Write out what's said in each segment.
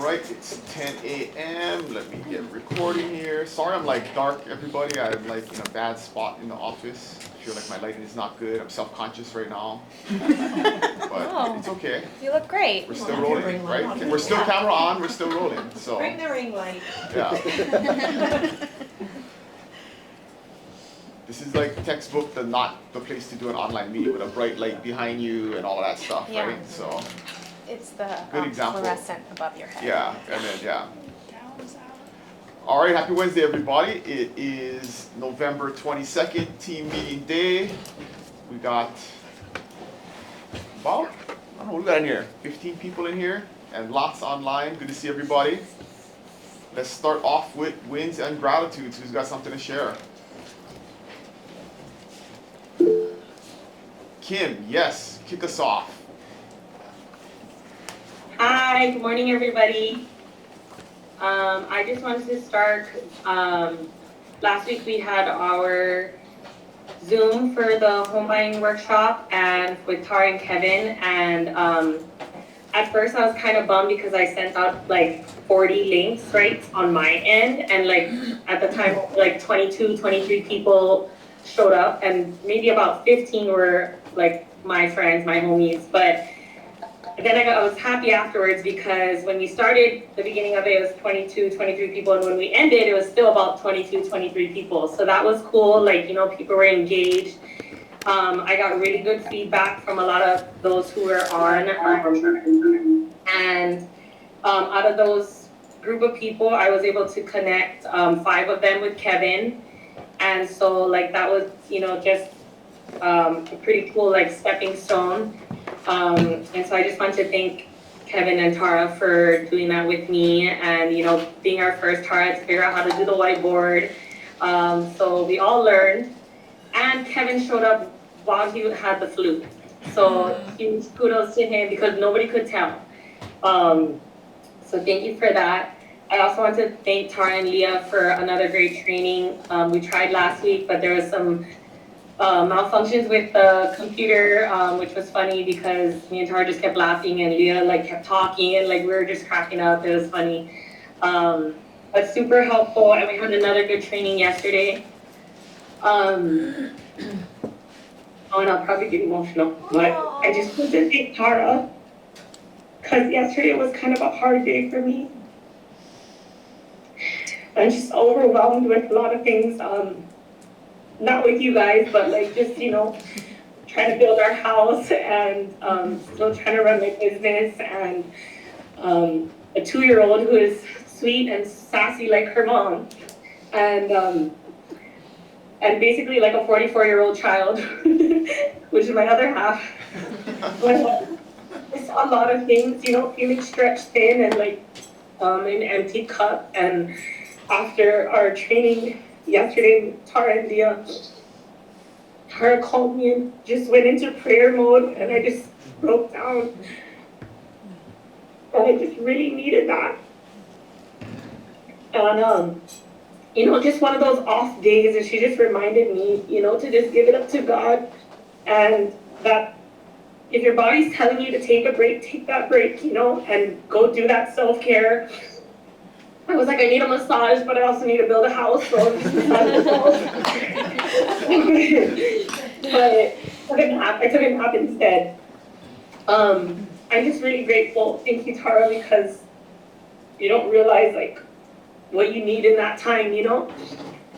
Alright, it's 10 a.m. Let me get recording here. Sorry I'm like dark, everybody. I'm like in a bad spot in the office. I feel like my lighting is not good. I'm self-conscious right now. But it's okay. You look great. We're still rolling, right? We're still camera on, we're still rolling. So Bring the ring light. yeah. This is like textbook, not the place to do an online meeting with a bright light behind you and all of that stuff, Yeah. right? So It's the Good example. fluorescent above your head. yeah, and then yeah. All right, happy Wednesday, everybody. It is November 22nd, team meeting day. We got about, I don't know, what we got in here? 15 people in here and lots online. Good to see everybody. Let's start off with wins and gratitudes. Who's got something to share? Kim, yes, kick us off. Hi, good morning, everybody. I just wanted to start, last week we had our Zoom for the home buying workshop and with Tara and Kevin, and at first I was kind of bummed because I sent out like 40 links, right, on my end, and like at the time like 22, 23 people showed up, and maybe about 15 were like my friends, my homies, but then I was happy afterwards because when we started, the beginning of it was 22, 23 people, and when we ended, it was still about 22, 23 people. So that was cool, like, you know, people were engaged. I got really good feedback from a lot of those who were on. And out of those group of people, I was able to connect 5 of them with Kevin. And so, like, that was, you know, just a pretty cool, like, stepping stone. And so I just want to thank Kevin and Tara for doing that with me and, you know, being our first Tara to figure out how to do the whiteboard. So we all learned. And Kevin showed up while he had the flu. So huge kudos to him because nobody could tell. So thank you for that. I also want to thank Tara and Leah for another great training. We tried last week, but there was some malfunctions with the computer, which was funny because me and Tara just kept laughing and Leah like kept talking and like we were just cracking up. It was funny, but super helpful. And we had another good training yesterday. Oh, and I'll probably get emotional, but I just want to thank Tara because yesterday was kind of a hard day for me. I'm just overwhelmed with a lot of things. Not with you guys, but like just, you know, trying to build our house and still trying to run my business and a 2-year-old who is sweet and sassy like her mom and basically like a 44-year-old child, which is my other half. But it's a lot of things, you know, feeling stretched thin and like an empty cup. And after our training yesterday, Tara and Leah, Tara called me and just went into prayer mode, and I just broke down. And I just really needed that. And, you know, just one of those off days, and she just reminded me, you know, to just give it up to God, and that if your body's telling you to take a break, take that break, you know, and go do that self-care. I was like, I need a massage, but I also need to build a house, so I just decided to But I took a nap instead. I'm just really grateful. Thank you, Tara, because you don't realize like what you need in that time, you know?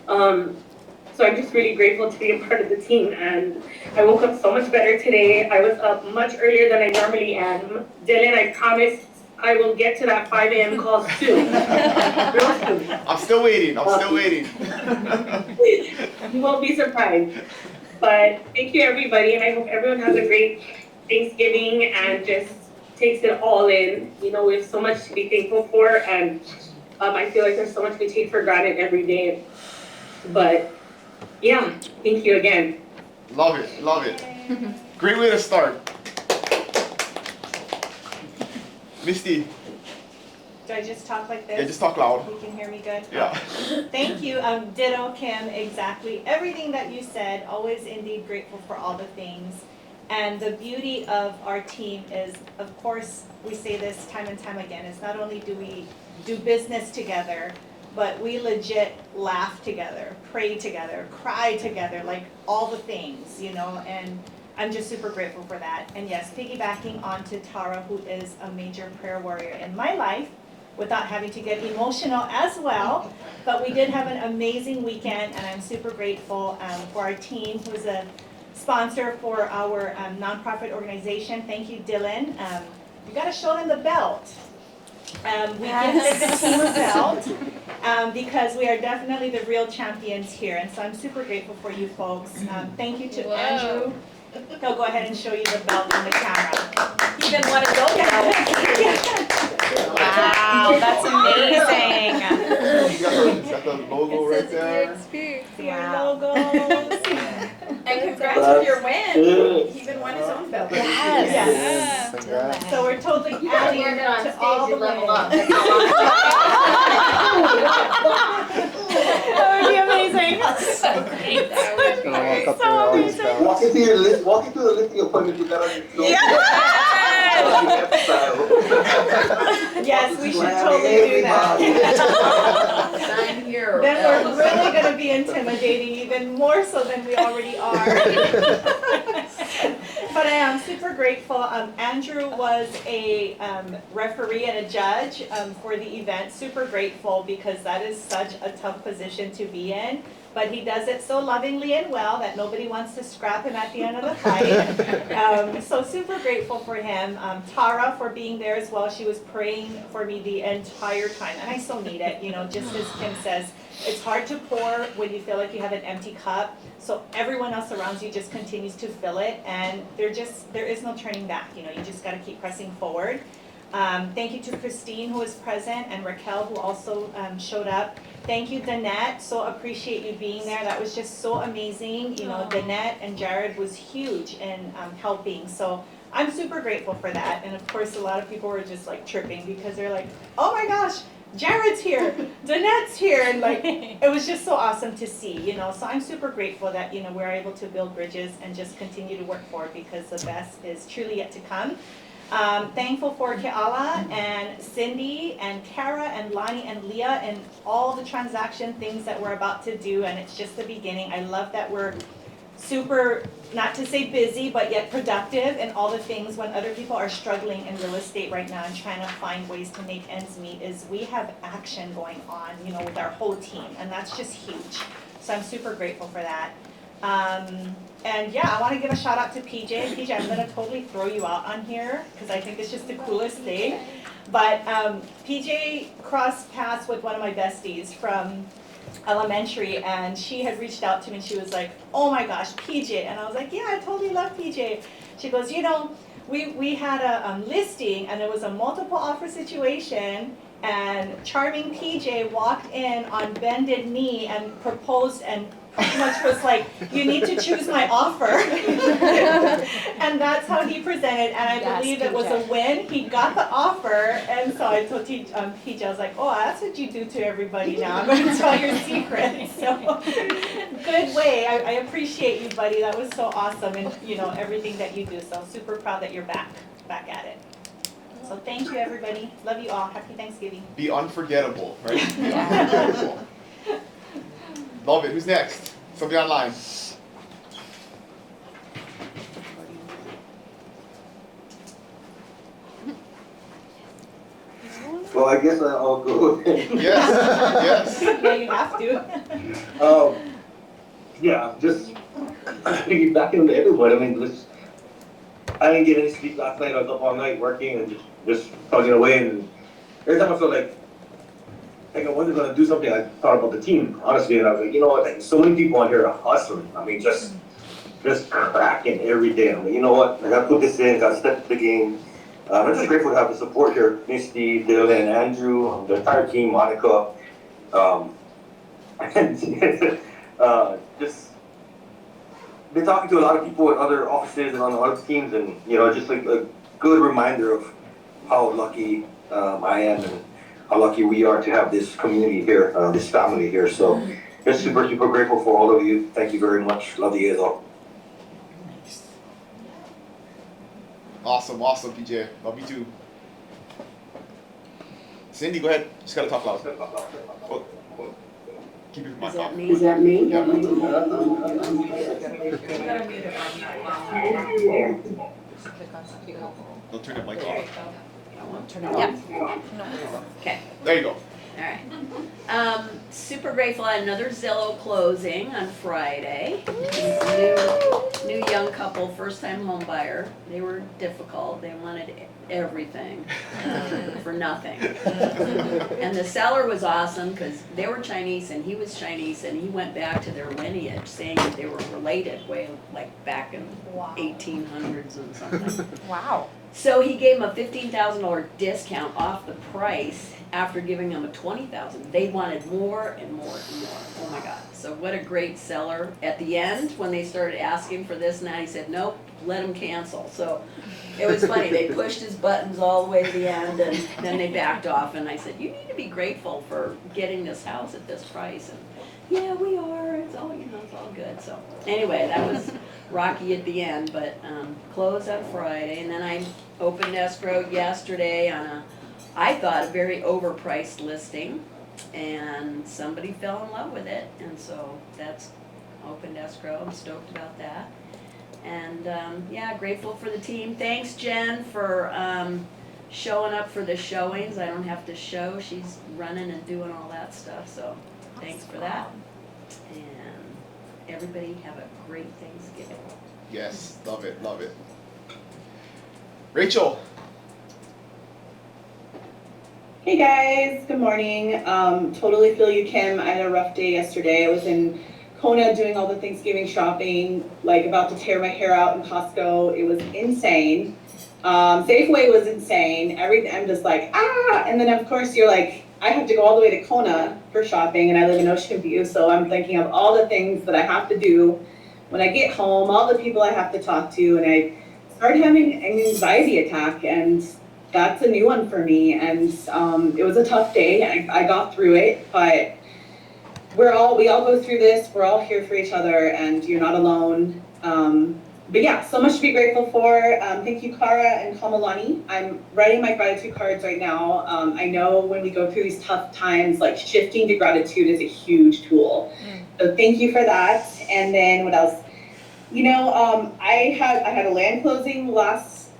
So I'm just really grateful to be a part of the team, and I woke up so much better today. I was up much earlier than I normally am. Dylan, I promise I will get to that 5 a.m. call soon. Real soon. I'm still waiting. You won't be surprised. But thank you, everybody, and I hope everyone has a great Thanksgiving and just takes it all in. You know, we have so much to be thankful for, and I feel like there's so much we take for granted every day. But yeah, thank you again. Love it. Great way to start. Misty. Do I just talk like this? Yeah, just talk loud. You can hear me good? Yeah. Thank you. Ditto, Kim, exactly. Everything that you said, always indeed grateful for all the things. And the beauty of our team is, of course, we say this time and time again, is not only do we do business together, but we legit laugh together, pray together, cry together, like all the things, you know, and I'm just super grateful for that. And yes, piggybacking onto Tara, who is a major prayer warrior in my life, without having to get emotional as well. But we did have an amazing weekend, and I'm super grateful for our team, who's a sponsor for our nonprofit organization. Thank you, Dylan. You gotta show them the belt. We gifted the team a belt because we are definitely the real champions here. And so I'm super grateful for you folks. Thank you to Andrew. He'll go ahead and show you the belt on the camera. He didn't want to go there. Wow, that's amazing. You got the logo right there. Your Wow. logos. And congrats with your win. He even won his own belt. Yes. Congrats. So we're totally adding to all the level wins. up. That would be amazing. So great. Gonna walk up So there with all these amazing. belts. Walk into the lifting appointment you got on your shoulder. Yes, we should totally do that. Sign here. Then we're really gonna be intimidating even more so than we already are. But I am super grateful. Andrew was a referee and a judge for the event. Super grateful because that is such a tough position to be in. But he does it so lovingly and well that nobody wants to scrap him at the end of the fight. So super grateful for him. Tara for being there as well. She was praying for me the entire time, and I so need it. You know, just as Kim says, it's hard to pour when you feel like you have an empty cup. So everyone else around you just continues to fill it, and there is no turning back. You know, you just got to keep pressing forward. Thank you to Christine, who was present, and Raquel, who also showed up. Thank you, Danette. So appreciate you being there. That was just so amazing. You know, Danette and Jared was huge in helping. So I'm super grateful for that. And of course, a lot of people were just like tripping because they're like, oh my gosh, Jared's here, Danette's here. And like, it was just so awesome to see, you know. So I'm super grateful that, you know, we're able to build bridges and just continue to work forward because the best is truly yet to come. Thankful for Keala and Cindy and Kara and Lonnie and Leah and all the transaction things that we're about to do, and it's just the beginning. I love that we're super, not to say busy, but yet productive in all the things when other people are struggling in real estate right now and trying to find ways to make ends meet. Is we have action going on, you know, with our whole team, and that's just huge. So I'm super grateful for that. And yeah, I want to give a shout out to PJ. PJ, I'm going to totally throw you out on here because I think it's just the coolest thing. But PJ crossed paths with one of my besties from elementary, and she had reached out to me and she was like, oh my gosh, PJ. And I was like, yeah, I totally love PJ. She goes, you know, we had a listing and it was a multiple offer situation, and charming PJ walked in on bended knee and proposed and pretty much was like, you need to choose my offer. And that's how he presented, and I believe it was a win. He got the offer, and so I told PJ, I was like, oh, that's what you do to everybody now. I'm going to tell your secret. So, good way. I appreciate you, buddy. That was so awesome, and you know, everything that you do. So super proud that you're back at it. So thank you, everybody. Love you all. Happy Thanksgiving. Be unforgettable, right? Be unforgettable. Love it. Who's next? Somebody online. Well, I guess I'll go. Yes, yes. Yeah, you have to. Yeah, just piggybacking to everyone. I mean, I didn't get any sleep last night. I was up all night working and just plugging away. And every time I felt like I wasn't gonna do something, I thought about the team, honestly, and I was like, you know what? Like, so many people on here are hustling. I mean, just cracking every day. I'm like, you know what? I gotta put this in. Gotta step up the game. I'm just grateful to have the support here, Misty, Dylan, Andrew, the entire team, Monica, and just been talking to a lot of people at other offices and on other teams, and you know, just like a good reminder of how lucky I am and how lucky we are to have this community here, this family here. So just super, super grateful for all of you. Thank you very much. Love you guys all. Awesome, PJ. Love you too. Cindy, go ahead. Just gotta talk loud. Oh, keep your mic Is off. that me? Is that me? Yeah. You gotta mute it on Don't turn the mic There you off. go. Turn it off. Okay, There you go. all right. Super grateful. I had another Zillow closing on Friday. New young couple, first time home buyer. They were difficult. They wanted everything for nothing. And the seller was awesome because they were Chinese and he was Chinese, and he went back to their lineage saying that they were related way like back in Wow. 1800s and something. Wow. So he gave him a $15,000 discount off the price after giving them a $20,000. They wanted more and more and more. Oh my God. So what a great seller. At the end, when they started asking for this and that, he said, nope, let him cancel. So it was funny. They pushed his buttons all the way to the end, and then they backed off. And I said, you need to be grateful for getting this house at this price. And yeah, we are. It's all, it's all good. So anyway, that was rocky at the end, but closed on Friday. And then I opened escrow yesterday on I thought, a very overpriced listing. And somebody fell in love with it. And so that's opened escrow. I'm stoked about that. And yeah, grateful for the team. Thanks, Jen, for showing up for the showings. I don't have to show. She's running and doing all that stuff. So thanks for that. And everybody have a great Thanksgiving. Yes, love it, love it. Rachel. Hey guys, good morning. Totally feel you, Kim. I had a rough day yesterday. I was in Kona doing all the Thanksgiving shopping, like about to tear my hair out in Costco. It was insane. Safeway was insane. Everything, I'm just like, ah! And then of course you're like, I have to go all the way to Kona for shopping, and I live in Ocean View, so I'm thinking of all the things that I have to do when I get home, all the people I have to talk to, and I started having an anxiety attack, and that's a new one for me. And it was a tough day. I got through it, but we all go through this. We're all here for each other, and you're not alone. But yeah, so much to be grateful for. Thank you, Kara and Kamalani. I'm writing my gratitude cards right now. I know when we go through these tough times, like shifting to gratitude is a huge tool. So thank you for that. And then what else? I had a land closing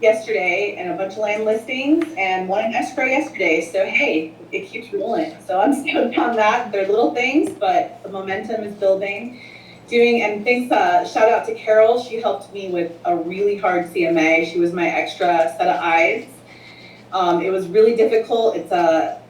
yesterday and a bunch of land listings and one in escrow yesterday. So hey, it keeps rolling. So I'm stoked on that. They're little things, but the momentum is building. And thanks, shout out to Carol. She helped me with a really hard CMA. She was my extra set of eyes. It was really difficult. It's a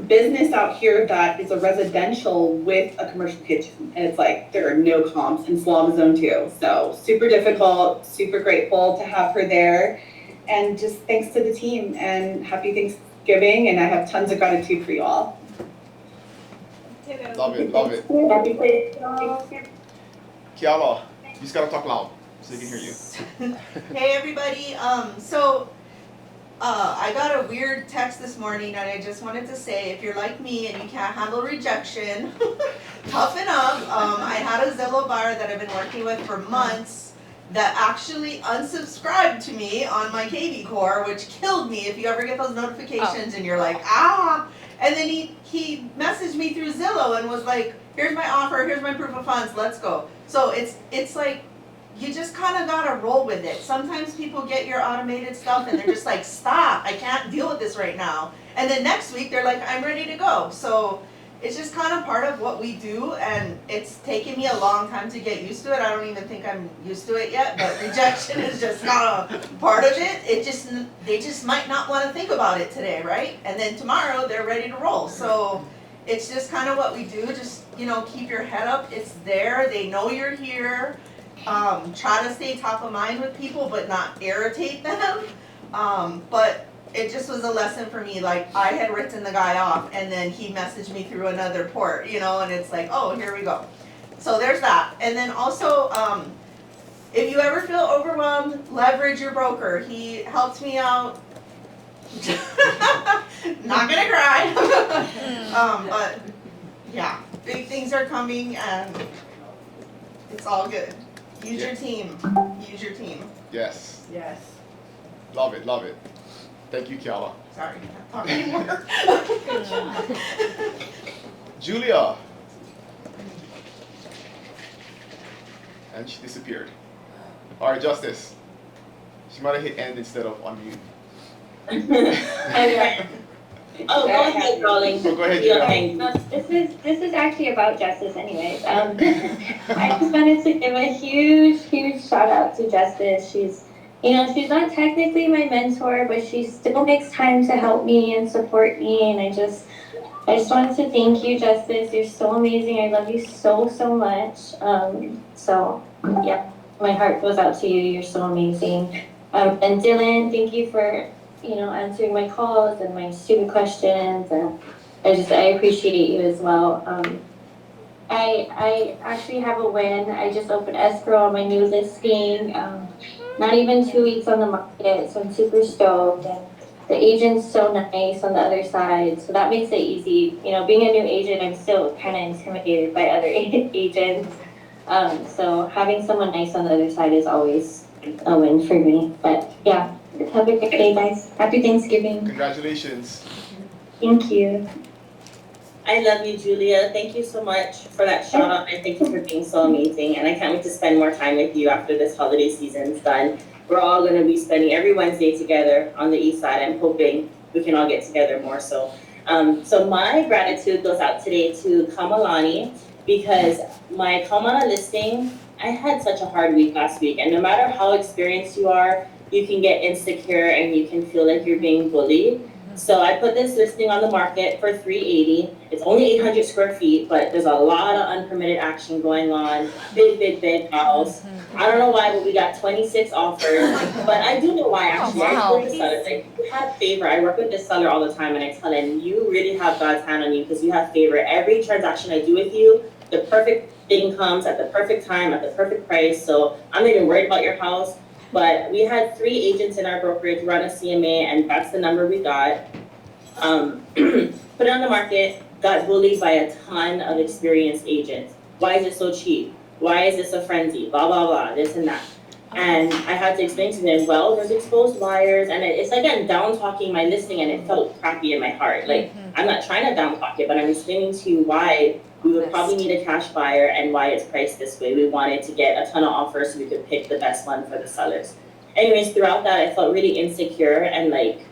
business out here that is a residential with a commercial kitchen. And it's like, there are no comps in Slum Zone 2. So super difficult, super grateful to have her there. And just thanks to the team, and happy Thanksgiving. And I have tons of gratitude for you all. Love it, love it. Happy Thanksgiving. Kiala, you just gotta talk loud so they can hear you. Hey everybody, I got a weird text this morning, and I just wanted to say, if you're like me and you can't handle rejection, toughen up. I had a Zillow buyer that I've been working with for months that actually unsubscribed to me on my KV Core, which killed me. If you ever get those notifications and you're like, ah, and then he messaged me through Zillow and was like, here's my offer, here's my proof of funds, let's go. So it's like, you just kind of gotta roll with it. Sometimes people get your automated stuff and they're just like, stop, I can't deal with this right now. And then next week they're like, I'm ready to go. So it's just kind of part of what we do, and it's taken me a long time to get used to it. I don't even think I'm used to it yet, but rejection is just kind of part of it. They just might not want to think about it today, right? And then tomorrow they're ready to roll. So it's just kind of what we do. Just, keep your head up. It's there. They know you're here. Try to stay top of mind with people, but not irritate them. But it just was a lesson for me. Like, I had written the guy off, and then he messaged me through another port, and it's like, oh, here we go. So there's that. And then also, if you ever feel overwhelmed, leverage your broker. He helped me out. Not gonna cry. But yeah, big things are coming, and it's all good. Use your team. Use your team. Yes. Yes. Love it, love it. Thank you, Kiala. Sorry, can't talk anymore. Good job. Julia. And she disappeared. All right, Justice. She might have hit end instead of unmute. Okay. Oh, go ahead, darling. So go ahead, Julia. Okay, no, this is actually about Justice anyways. I just wanted to give a huge shout out to Justice. She's she's not technically my mentor, but she still makes time to help me and support me, and I just wanted to thank you, Justice. You're so amazing. I love you so much. So yeah, my heart goes out to you. You're so amazing. And Dylan, thank you for answering my calls and my stupid questions, and I appreciate you as well. I actually have a win. I just opened escrow on my new listing. Not even 2 weeks on the market, so I'm super stoked. And the agent's so nice on the other side, so that makes it easy. Being a new agent, I'm still kind of intimidated by other agents. So having someone nice on the other side is always a win for me. But yeah, have a great day, guys. Happy Thanksgiving. Congratulations. Thank you. I love you, Julia. Thank you so much for that shout out, and thank you for being so amazing. And I can't wait to spend more time with you after this holiday season's done. We're all going to be spending every Wednesday together on the east side. I'm hoping we can all get together more so. So my gratitude goes out today to Kamalani, because my Kaumana listing, I had such a hard week last week. And no matter how experienced you are, you can get insecure and you can feel like you're being bullied. So I put this listing on the market for $380. It's only 800 square feet, but there's a lot of unpermitted action going on. Big house. I don't know why, but we got 26 offers. But I do know why, actually. I told the seller, like, you have favor. I work with this seller all the time, and I tell him, you really have God's hand on you because you have favor. Every transaction I do with you, the perfect thing comes at the perfect time, at the perfect price. So I'm not even worried about your house. But we had 3 agents in our brokerage run a CMA, and that's the number we got. Put it on the market, got bullied by a ton of experienced agents. Why is it so cheap? Why is this a frenzy? Blah, blah, blah, this and that. And I had to explain to them, well, there's exposed liars, and it's like I'm down-talking my listing, and it felt crappy in my heart. Like, I'm not trying to down-talk it, but I'm explaining to you why we would probably need a cash buyer and why it's priced this way. We wanted to get a ton of offers so we could pick the best one for the sellers. Anyways, throughout that, I felt really insecure and like,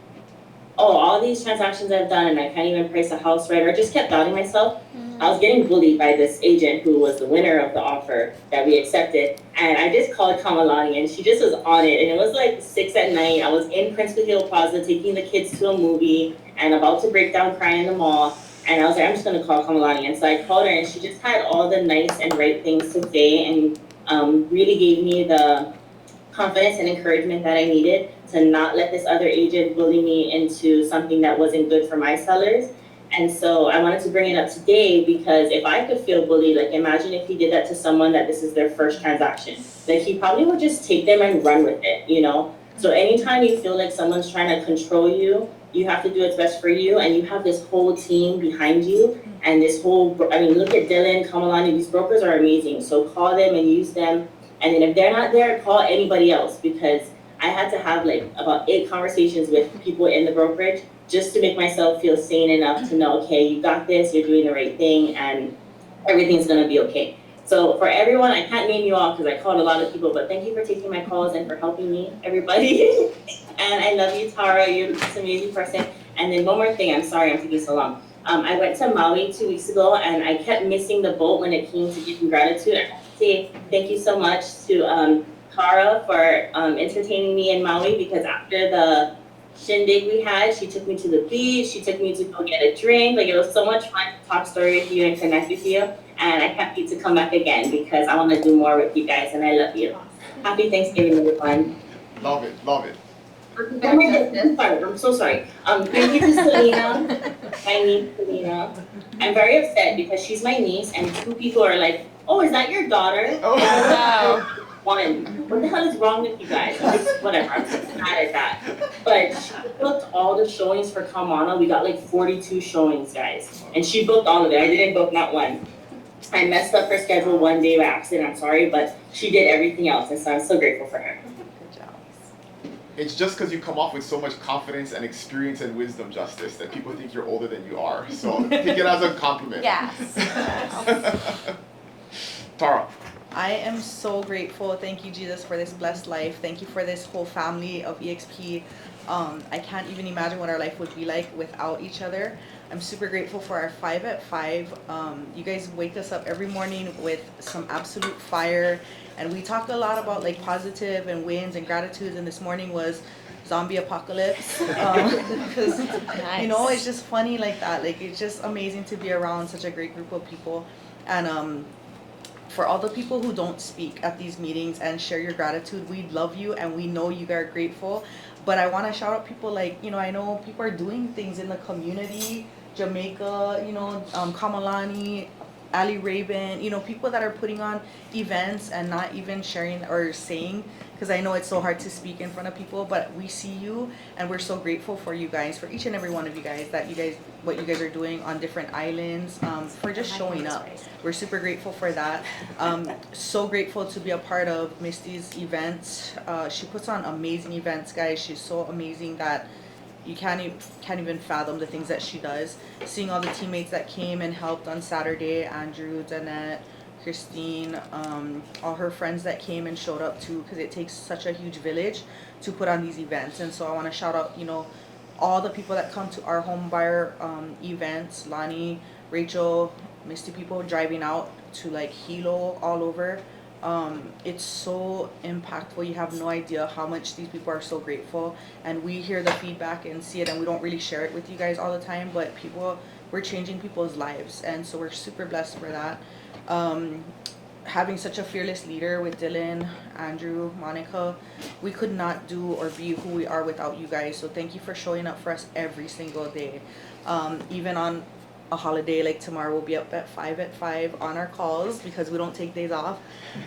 oh, all these transactions I've done and I can't even price a house right, or just kept doubting myself. I was getting bullied by this agent who was the winner of the offer that we accepted. And I just called Kamalani and she just was on it. And it was like 6 at night. I was in Prince Hill Plaza taking the kids to a movie and about to break down crying in the mall. And I was like, I'm just gonna call Kamalani. And so I called her and she just had all the nice and right things to say and really gave me the confidence and encouragement that I needed to not let this other agent bully me into something that wasn't good for my sellers. And so I wanted to bring it up today because if I could feel bullied, like imagine if he did that to someone that this is their first transaction. Like he probably would just take them and run with it, you know? So anytime you feel like someone's trying to control you, you have to do what's best for you, and you have this whole team behind you, and this whole, I mean, look at Dylan, Kamalani, these brokers are amazing. So call them and use them, and then if they're not there, call anybody else, because I had to have like about 8 conversations with people in the brokerage just to make myself feel sane enough to know, okay, you got this, you're doing the right thing, and everything's gonna be okay. So for everyone, I can't name you all because I called a lot of people, but thank you for taking my calls and for helping me, everybody. And I love you, Tara, you're just an amazing person. And then one more thing, I'm sorry I'm taking so long. I went to Maui 2 weeks ago and I kept missing the boat when it came to giving gratitude. I have to say thank you so much to Tara for entertaining me in Maui, because after the shindig we had, she took me to the beach, she took me to go get a drink. Like it was so much fun to talk story with you and connect with you. And I can't wait to come back again because I want to do more with you guys and I love you. Happy Thanksgiving, everyone. Love it, love it. I'm so sorry. Thank you to Selena, my niece Selena. I'm very upset because she's my niece and 2 people are like, oh, is that your daughter? Oh, Wow. One, what the hell is wrong with you guys? Like, whatever, I'm just mad at that. But she booked all the showings for Kamana. We got like 42 showings, guys. And she booked all of it. I didn't book not one. I messed up her schedule one day by accident, I'm sorry, but she did everything else, and so I'm so grateful for her. Good job. It's just because you come off with so much confidence and experience and wisdom, Justice, that people think you're older than you are. So take it as a compliment. Yes. Tara. I am so grateful. Thank you, Jesus, for this blessed life. Thank you for this whole family of EXP. I can't even imagine what our life would be like without each other. I'm super grateful for our 5 at 5. You guys wake us up every morning with some absolute fire. And we talk a lot about like positive and wins and gratitudes. And this morning was zombie apocalypse. Because, you know, it's just funny like that. Like, it's just amazing to be around such a great group of people. And for all the people who don't speak at these meetings and share your gratitude, we love you and we know you are grateful. But I want to shout out people like, you know, I know people are doing things in the community, Jamaica, you know, Kamalani, Ali Raven, you know, people that are putting on events and not even sharing or saying, because I know it's so hard to speak in front of people, but we see you and we're so grateful for you guys, for each and every one of you guys, that you guys, what you guys are doing on different islands, for just showing up. We're super grateful for that. So grateful to be a part of Misty's events. She puts on amazing events, guys. She's so amazing that you can't even fathom the things that she does. Seeing all the teammates that came and helped on Saturday, Andrew, Danette, Christine, all her friends that came and showed up too, because it takes such a huge village to put on these events. And so I want to shout out, you know, all the people that come to our home buyer events, Lonnie, Rachel, Misty, people driving out to like Hilo all over. It's so impactful. You have no idea how much these people are so grateful, and we hear the feedback and see it, and we don't really share it with you guys all the time, but we're changing people's lives, and so we're super blessed for that. Having such a fearless leader with Dylan, Andrew, Monica, we could not do or be who we are without you guys. So thank you for showing up for us every single day. Even on a holiday like tomorrow, we'll be up at 5 on our calls because we don't take days off.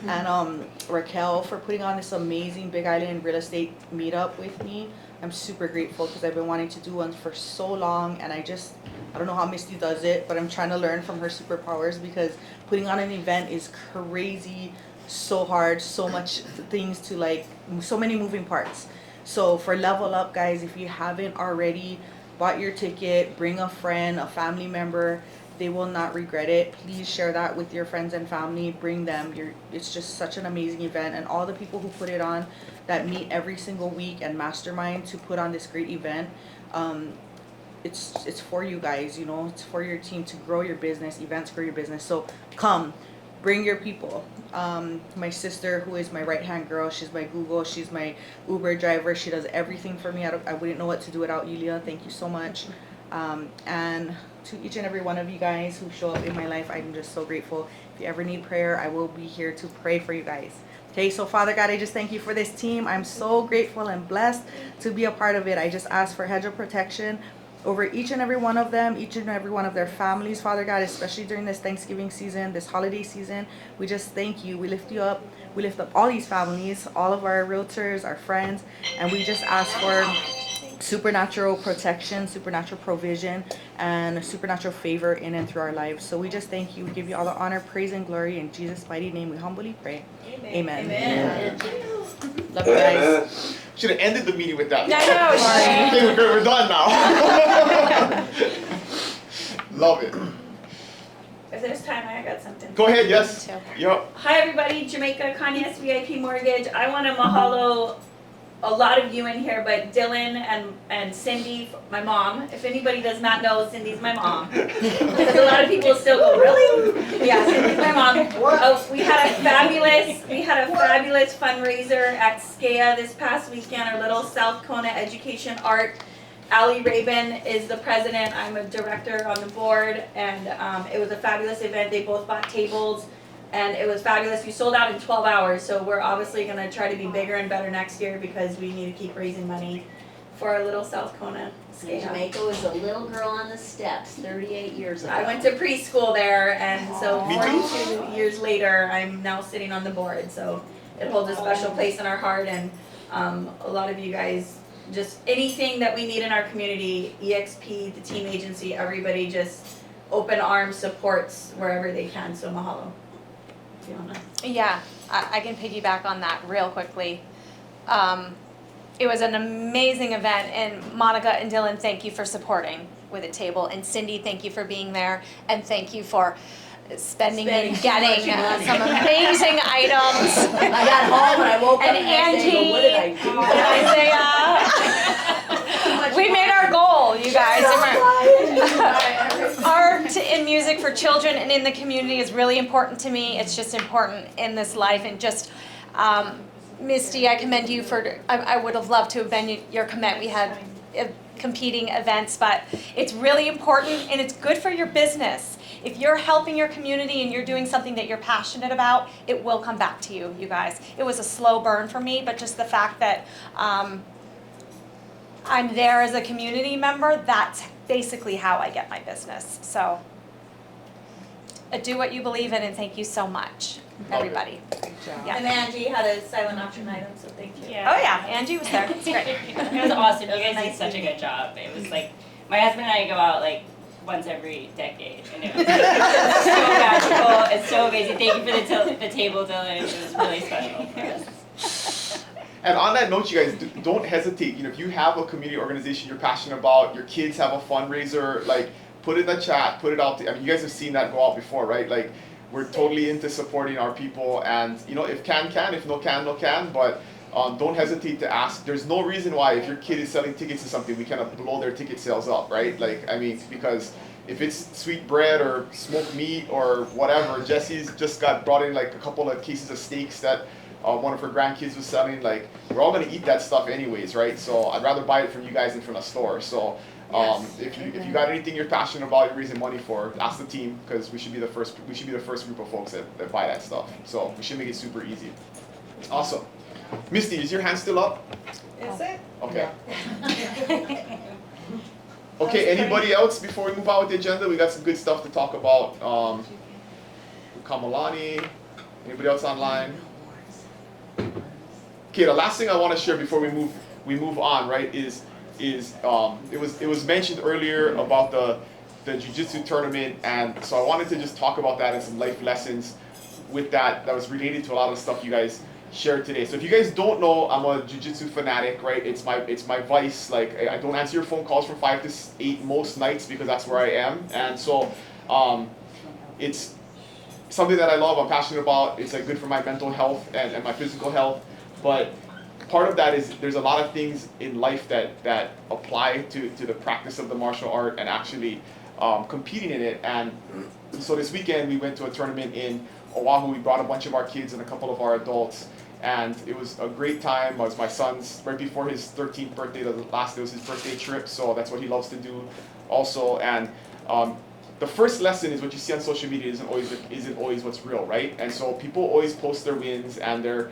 And Raquel for putting on this amazing Big Island real estate meetup with me. I'm super grateful because I've been wanting to do one for so long, and I don't know how Misty does it, but I'm trying to learn from her superpowers, because putting on an event is crazy, so hard, so much things to like, so many moving parts. So for Level Up, guys, if you haven't already bought your ticket, bring a friend, a family member. They will not regret it. Please share that with your friends and family. Bring them. It's just such an amazing event, and all the people who put it on, that meet every single week and mastermind to put on this great event. It's for you guys, you know, it's for your team to grow your business. Events grow your business. So come, bring your people. My sister, who is my right hand girl, she's my Google, she's my Uber driver. She does everything for me. I wouldn't know what to do without Yulia. Thank you so much. And to each and every one of you guys who show up in my life, I'm just so grateful. If you ever need prayer, I will be here to pray for you guys. Okay, so Father God, I just thank you for this team. I'm so grateful and blessed to be a part of it. I just ask for hedge of protection over each and every one of them, each and every one of their families, Father God, especially during this Thanksgiving season, this holiday season. We just thank you. We lift you up. We lift up all these families, all of our realtors, our friends, and we just ask for supernatural protection, supernatural provision, and supernatural favor in and through our lives. So we just thank you. We give you all the honor, praise, and glory. In Jesus' mighty name, we humbly pray. Amen. Amen. Love you guys. Should have ended the meeting with that. I know. Okay, we're done now. Love it. If there's time, I got something. Go ahead, yes. Yep. Hi everybody, Jamaica Kanyas VIP Mortgage. I want to mahalo a lot of you in here, but Dylan and Cindy, my mom. If anybody does not know, Cindy's my mom. Because a lot of people still go, really? Yeah, Cindy's my mom. We had a fabulous fundraiser at SKEA this past weekend, our little South Kona Education Art. Ali Raven is the president. I'm a director on the board, and it was a fabulous event. They both bought tables, and it was fabulous. We sold out in 12 hours, so we're obviously going to try to be bigger and better next year because we need to keep raising money for our little South Kona skate. Jamaica was a little girl on the steps 38 years ago. I went to preschool there, and so 42 years later, I'm now sitting on the board. So it holds a special place in our heart, and a lot of you guys, just anything that we need in our community, EXP, the team agency, everybody just open arms supports wherever they can. So mahalo. Yeah, I can piggyback on that real quickly. it was an amazing event, and Monica and Dylan, thank you for supporting with a table, and Cindy, thank you for being there, and thank you for spending and so getting much money. some amazing items. I got home and I woke up And the next day and go, what did I do? and Isaiah. We made our goal, you guys. Art and music for children and in the community is really important to me. It's just important in this life, and just Misty, I commend you for, I would have loved to have been your commit. We had competing events, but it's really important, and it's good for your business. If you're helping your community and you're doing something that you're passionate about, it will come back to you, you guys. It was a slow burn for me, but just the fact that I'm there as a community member, that's basically how I get my business. So do what you believe in, and thank you so much, everybody. Yeah. And Angie had a silent auction item, so thank you. Oh yeah, Angie was there. It's great. It was awesome. You guys did such a good job. It was like, my husband and I go out like once every decade, and it was so magical. It's so amazing. Thank you for the table, Dylan. It was really special for us. And on that note, you guys, don't hesitate. You know, if you have a community organization you're passionate about, your kids have a fundraiser, like, put it in the chat, put it out there. I mean, you guys have seen that go out before, right? Like, we're totally into supporting our people, and, you know, if can, if no can, no can, but don't hesitate to ask. There's no reason why, if your kid is selling tickets to something, we cannot blow their ticket sales up, right? Like, I mean, because if it's sweet bread or smoked meat or whatever, Jesse's just brought in like a couple of cases of steaks that one of her grandkids was selling. Like, we're all gonna eat that stuff anyways, right? So I'd rather buy it from you guys than from a store. So if you got anything you're passionate about, you're raising money for, ask the team, because we should be the first group of folks that buy that stuff. So we should make it super easy. Awesome. Misty, is your hand still up? Is it? Okay. Okay, anybody else before we move on with the agenda? We got some good stuff to talk about. Kamalani, anybody else online? Okay, the last thing I want to share before we move on, right, is it was mentioned earlier about the jiu-jitsu tournament, and so I wanted to just talk about that and some life lessons with that was related to a lot of the stuff you guys shared today. So if you guys don't know, I'm a jiu-jitsu fanatic, right? It's my vice. Like, I don't answer your phone calls from 5 to 8 most nights because that's where I am, and so it's something that I love, I'm passionate about. It's like good for my mental health and my physical health. But part of that is there's a lot of things in life that apply to the practice of the martial art and actually competing in it. And so this weekend we went to a tournament in Oahu. We brought a bunch of our kids and a couple of our adults, and it was a great time. It was my son's right before his 13th birthday. The last day was his birthday trip, so that's what he loves to do also. And the first lesson is what you see on social media isn't always what's real, right? And so people always post their wins and their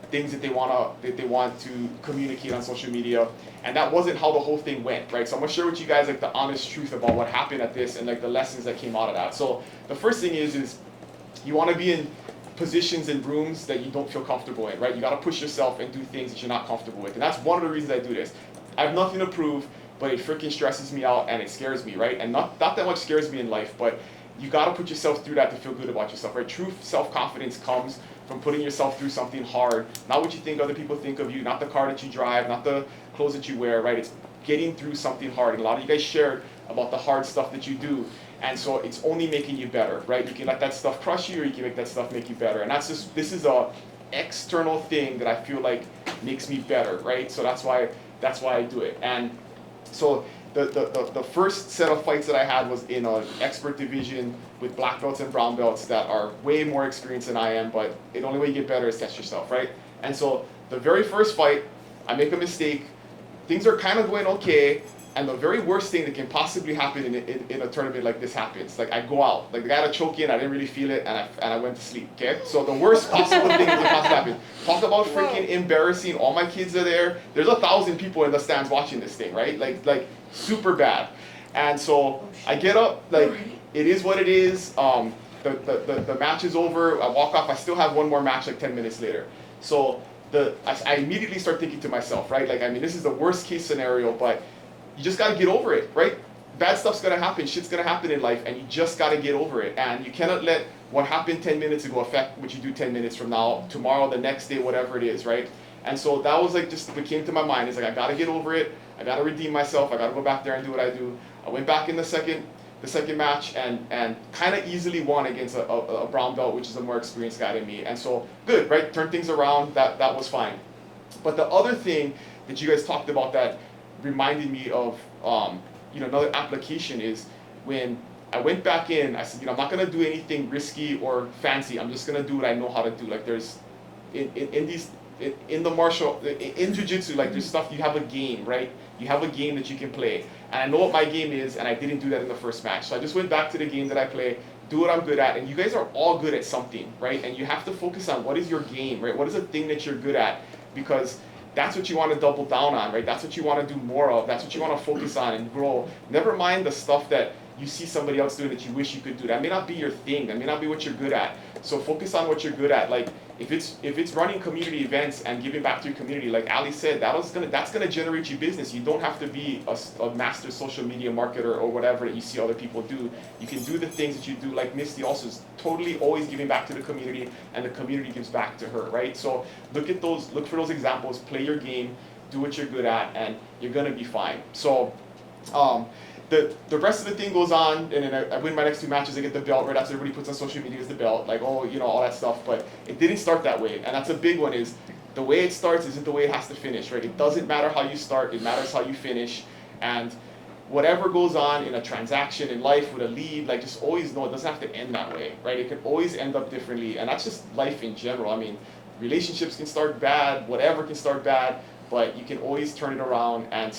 things that they want to communicate on social media, and that wasn't how the whole thing went, right? So I'm gonna share with you guys like the honest truth about what happened at this and like the lessons that came out of that. So the first thing is you want to be in positions and rooms that you don't feel comfortable in, right? You got to push yourself and do things that you're not comfortable with, and that's one of the reasons I do this. I have nothing to prove, but it freaking stresses me out and it scares me, right? And not that much scares me in life, but you got to put yourself through that to feel good about yourself, right? True self-confidence comes from putting yourself through something hard, not what you think other people think of you, not the car that you drive, not the clothes that you wear, right? It's getting through something hard. And a lot of you guys shared about the hard stuff that you do, and so it's only making you better, right? You can let that stuff crush you, or you can make that stuff make you better. And this is a external thing that I feel like makes me better, right? So that's why I do it. And so the first set of fights that I had was in an expert division with black belts and brown belts that are way more experienced than I am, but the only way you get better is test yourself, right? And so the very first fight, I make a mistake, things are kind of going okay, and the very worst thing that can possibly happen in a tournament like this happens. Like, I go out, like the guy had a choke in, I didn't really feel it, and I went to sleep, okay? So the worst possible thing that can possibly happen. Talk about freaking embarrassing, all my kids are there, there's 1,000 people in the stands watching this thing, right? Like super bad. And so I get up, like, it is what it is, the match is over, I walk off, I still have one more match like 10 minutes later. So I immediately start thinking to myself, right? Like, I mean, this is the worst case scenario, but you just gotta get over it, right? Bad stuff's gonna happen, shit's gonna happen in life, and you just gotta get over it. And you cannot let what happened 10 minutes ago affect what you do 10 minutes from now, tomorrow, the next day, whatever it is, right? And so that was like just what came to my mind. Is like, I gotta get over it. I gotta redeem myself. I gotta go back there and do what I do. I went back in the second match and kind of easily won against a brown belt, which is a more experienced guy than me. And so good, right? Turn things around. That was fine. But the other thing that you guys talked about that reminded me of another application is when I went back in. I said, I'm not gonna do anything risky or fancy. I'm just gonna do what I know how to do. Like there's in the martial, in jiu-jitsu, like there's stuff, you have a game, right? You have a game that you can play. And I know what my game is, and I didn't do that in the first match. So I just went back to the game that I play, do what I'm good at, and you guys are all good at something, right? And you have to focus on what is your game, right? What is the thing that you're good at? Because that's what you want to double down on, right? That's what you want to do more of. That's what you want to focus on and grow. Never mind the stuff that you see somebody else doing that you wish you could do. That may not be your thing. That may not be what you're good at. So focus on what you're good at. Like if it's running community events and giving back to your community, like Ali said, that's gonna generate you business. You don't have to be a master social media marketer or whatever that you see other people do. You can do the things that you do. Like Misty also is totally always giving back to the community, and the community gives back to her, right? So look for those examples. Play your game. Do what you're good at, and you're gonna be fine. So. The rest of the thing goes on, and then I win my next 2 matches. I get the belt right after everybody puts on social media is the belt, like all that stuff. But it didn't start that way, and that's a big one. Is the way it starts isn't the way it has to finish, right? It doesn't matter how you start; it matters how you finish. And whatever goes on in a transaction in life with a lead, like just always know it doesn't have to end that way, right? It can always end up differently, and that's just life in general. I mean, relationships can start bad, whatever can start bad. But you can always turn it around and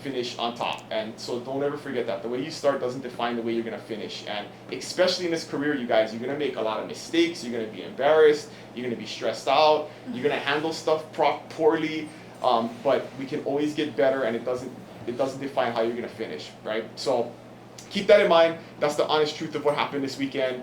finish on top. And so don't ever forget that. The way you start doesn't define the way you're going to finish. And especially in this career, you guys, you're going to make a lot of mistakes. You're going to be embarrassed. You're going to be stressed out. You're going to handle stuff poorly. But we can always get better, and it doesn't define how you're going to finish, right? So keep that in mind. That's the honest truth of what happened this weekend.